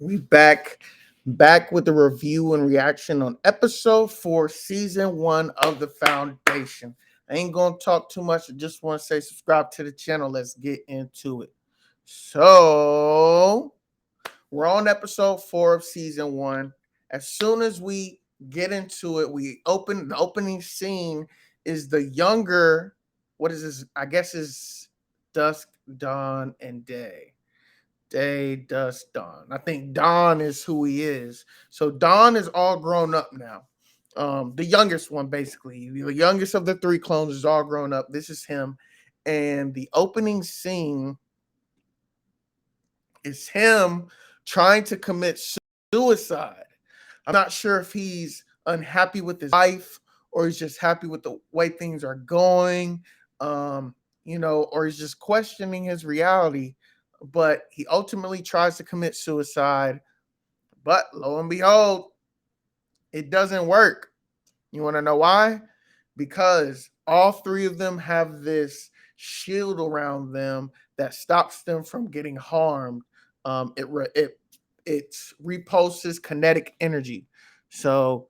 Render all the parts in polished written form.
We back with the review and reaction on episode 4, season 1 of the Foundation. I ain't gonna talk too much. I just want to say subscribe to the channel. Let's get into it. So we're on episode 4 of season 1. As soon as we get into it, we open the opening scene is the younger, what is this? I guess is dusk, dawn, and day. Day, dusk, dawn. I think Dawn is who he is. So Dawn is all grown up now. The youngest one, basically. The youngest of the three clones is all grown up. This is him. And the opening scene is him trying to commit suicide. I'm not sure if he's unhappy with his life or he's just happy with the way things are going, or he's just questioning his reality. But he ultimately tries to commit suicide. But lo and behold, it doesn't work. You want to know why? Because all three of them have this shield around them that stops them from getting harmed. It repulses kinetic energy. So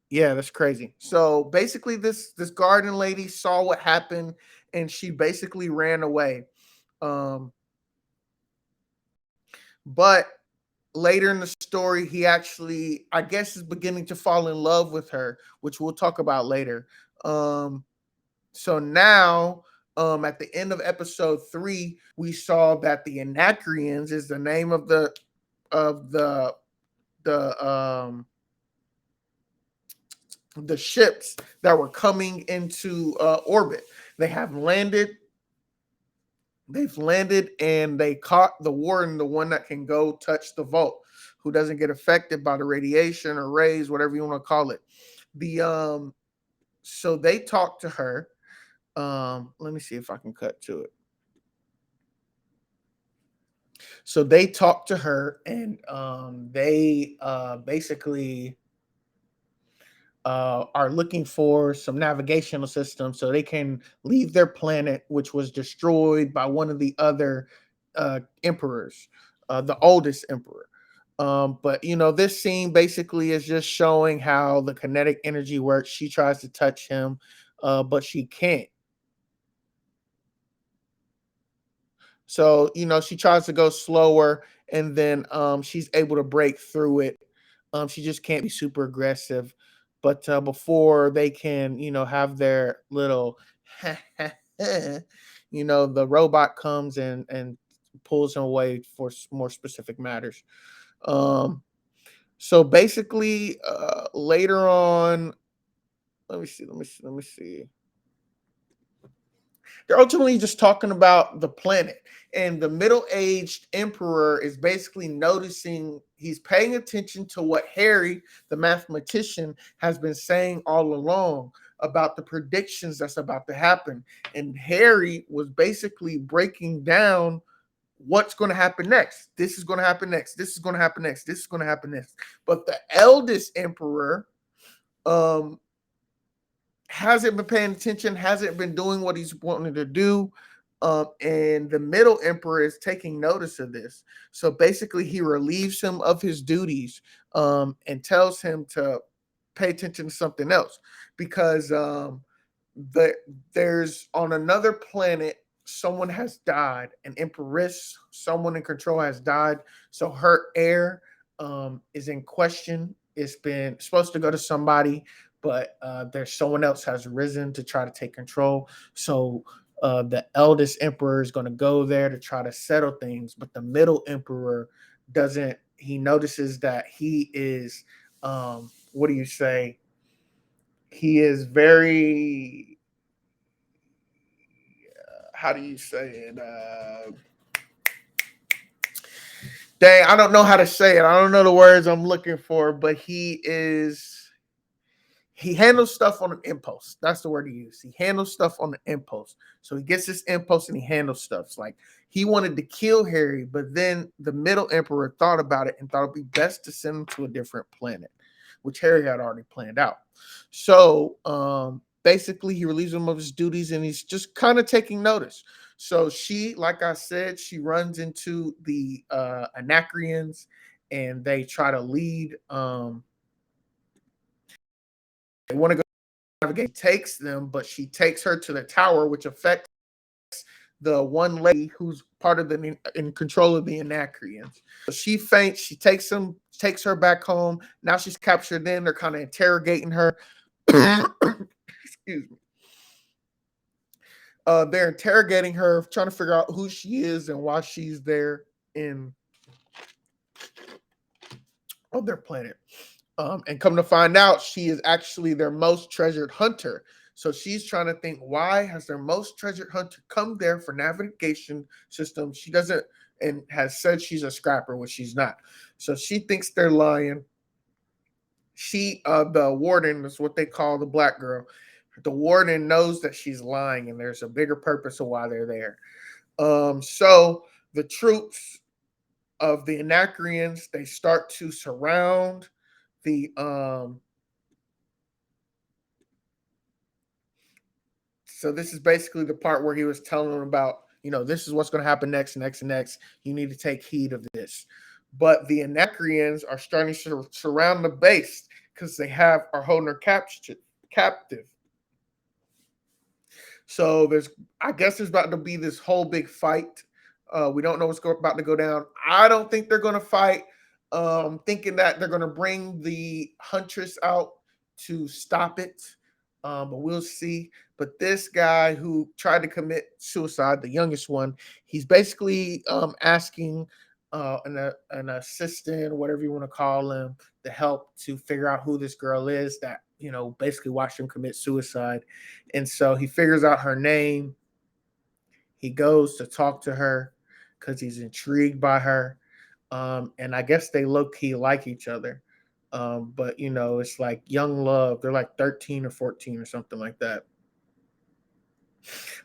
yeah, that's crazy. So basically, this garden lady saw what happened and she basically ran away. Um, but later in the story, he actually, I guess, is beginning to fall in love with her, which we'll talk about later. Um, so now, at the end of episode 3, we saw that the Anacreans is the name of of the the ships that were coming into orbit. They have landed. They've landed and they caught the warden, the one that can go touch the vault, who doesn't get affected by the radiation or rays, whatever you want to call it. The So they talked to her. Let me see if I can cut to it. So they talked to her and they basically are looking for some navigational systems so they can leave their planet, which was destroyed by one of the other emperors, the oldest emperor. But this scene basically is just showing how the kinetic energy works. She tries to touch him, but she can't. So she tries to go slower, and then she's able to break through it. She just can't be super aggressive. But before they can, have their little, the robot comes and pulls him away for more specific matters. Um, so basically, later on, let me see. They're ultimately just talking about the planet. And the middle aged emperor is basically noticing, he's paying attention to what Harry, the mathematician, has been saying all along about the predictions that's about to happen. And Harry was basically breaking down what's going to happen next. This is going to happen next. This is going to happen next. This is going to happen next. But the eldest emperor, um, hasn't been paying attention, hasn't been doing what he's wanting to do. And the middle emperor is taking notice of this. So basically, he relieves him of his duties, and tells him to pay attention to something else because the, there's on another planet, someone has died, an empress, someone in control has died. So her heir is in question. It's been supposed to go to somebody, but there's someone else has risen to try to take control. So the eldest emperor is going to go there to try to settle things, but the middle emperor doesn't. He notices that he is, what do you say? He is very, how do you say it? Dang, I don't know how to say it. I don't know the words I'm looking for, but he handles stuff on an impulse. That's the word he used. He handles stuff on an impulse. So he gets this impulse and he handles stuff. It's like he wanted to kill Harry, but then the middle emperor thought about it and thought it'd be best to send him to a different planet, which Harry had already planned out. So basically, he relieves him of his duties and he's just kind of taking notice. So she, like I said, she runs into the Anacreans, and they try to lead. They want to go navigate. Takes them, but she takes her to the tower, which affects the one lady who's part of the in control of the Anacreans. So she faints. She takes her back home. Now she's captured. In they're kind of interrogating her. Excuse me. They're interrogating her, trying to figure out who she is and why she's there in on their planet. And come to find out, she is actually their most treasured hunter. So she's trying to think, why has their most treasured hunter come there for navigation system? She doesn't, and has said she's a scrapper, which she's not. So she thinks they're lying. The warden is what they call the black girl. The warden knows that she's lying, and there's a bigger purpose of why they're there. So the troops of the Anacreans, they start to surround the so this is basically the part where he was telling them about, this is what's going to happen next, next, and next. You need to take heed of this. But the Anacreans are starting to surround the base because they are holding her captive. So I guess there's about to be this whole big fight. We don't know what's about to go down. I don't think they're going to fight. Thinking that they're going to bring the huntress out to stop it. But we'll see. But this guy who tried to commit suicide, the youngest one, he's basically asking an assistant, whatever you want to call him, to help to figure out who this girl is that, basically watched him commit suicide. And so he figures out her name. He goes to talk to her because he's intrigued by her. And I guess they low key like each other. But it's like young love. They're like 13 or 14 or something like that.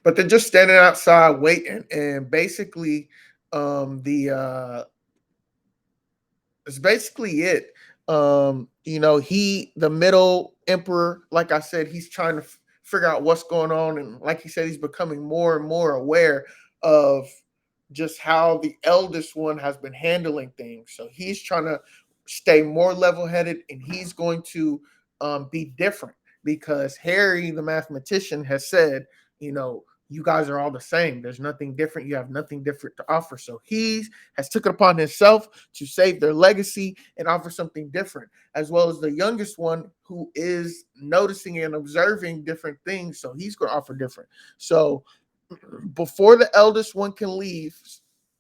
But they're just standing outside waiting, and basically, the it's basically it. The middle emperor, like I said, he's trying to figure out what's going on, and like he said, he's becoming more and more aware of just how the eldest one has been handling things. So he's trying to stay more level-headed, and he's going to be different because Harry, the mathematician, has said, you guys are all the same. There's nothing different. You have nothing different to offer. So he has took it upon himself to save their legacy and offer something different, as well as the youngest one who is noticing and observing different things. So he's going to offer different. So before the eldest one can leave,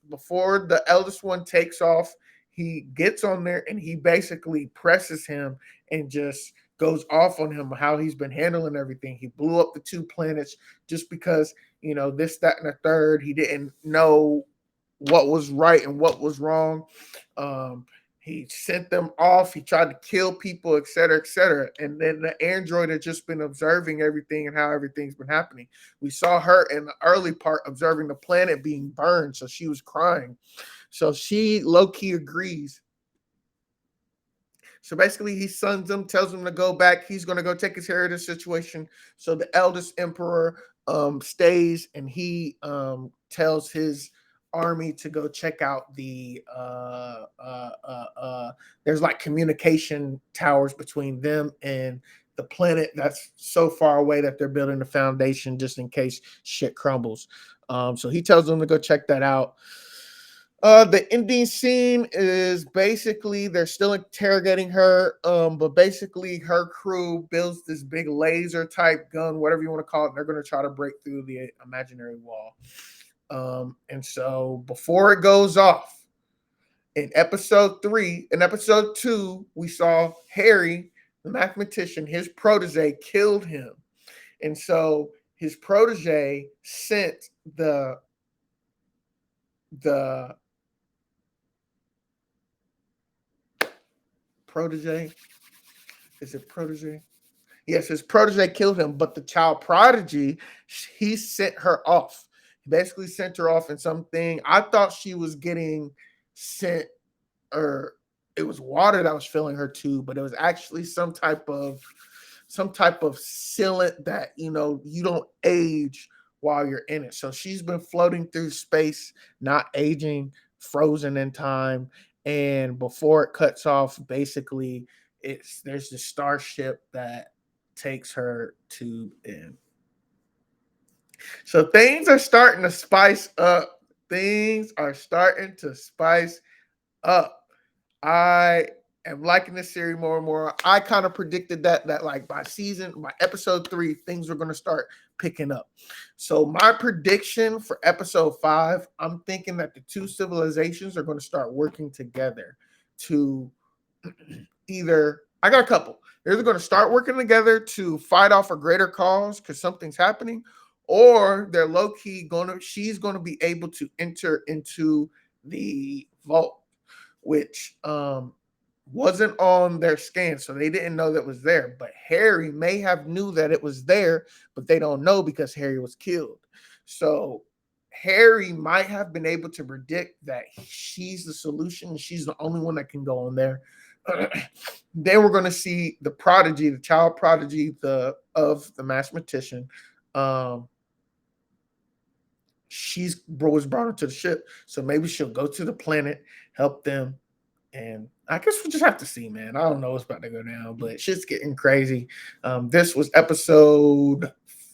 before the eldest one takes off, he gets on there and he basically presses him and just goes off on him how he's been handling everything. He blew up the 2 planets just because, this, that, and the third. He didn't know what was right and what was wrong. He sent them off. He tried to kill people, et cetera, et cetera. And then the android had just been observing everything and how everything's been happening. We saw her in the early part observing the planet being burned, so she was crying. So she low-key agrees. So basically, he sons them, tells them to go back. He's going to go take his care of the situation. So the eldest emperor stays, and he tells his army to go check out there's like communication towers between them and the planet that's so far away that they're building a foundation just in case shit crumbles. So he tells them to go check that out. The ending scene is basically they're still interrogating her, but basically her crew builds this big laser type gun, whatever you want to call it. And they're going to try to break through the imaginary wall. And so before it goes off, in episode 2, we saw Harry, the mathematician, his protege killed him. And so his protege sent the protege. Is it protege? Yes, his protege killed him, but the child prodigy, he sent her off. He basically sent her off in something. I thought she was getting sent, or it was water that was filling her tube, but it was actually some type of sealant that you don't age while you're in it. So she's been floating through space, not aging, frozen in time. And before it cuts off, basically, there's this starship that takes her to end. So things are starting to spice up. Things are starting to spice up. I am liking this series more and more. I kind of predicted that like by episode 3, things were going to start picking up. So my prediction for episode 5, I'm thinking that the two civilizations are going to start working together to either, I got a couple. They're either going to start working together to fight off a greater cause because something's happening, or they're low key she's going to be able to enter into the vault, which wasn't on their scan, so they didn't know that was there. But Harry may have knew that it was there, but they don't know because Harry was killed. So Harry might have been able to predict that she's the solution and she's the only one that can go on there. Then we're going to see the prodigy, the child prodigy, of the mathematician. She's was brought into the ship, so maybe she'll go to the planet, help them, and I guess we'll just have to see, man. I don't know what's about to go down, but shit's getting crazy. This was episode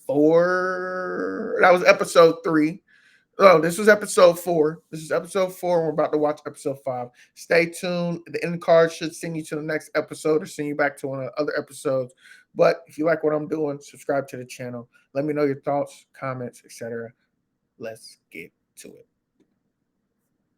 4. That was episode 3. Oh, this was episode 4. This is episode 4, and we're about to watch episode 5. Stay tuned. The end card should send you to the next episode or send you back to one of the other episodes. But if you like what I'm doing, subscribe to the channel. Let me know your thoughts, comments, etc. Let's get to it.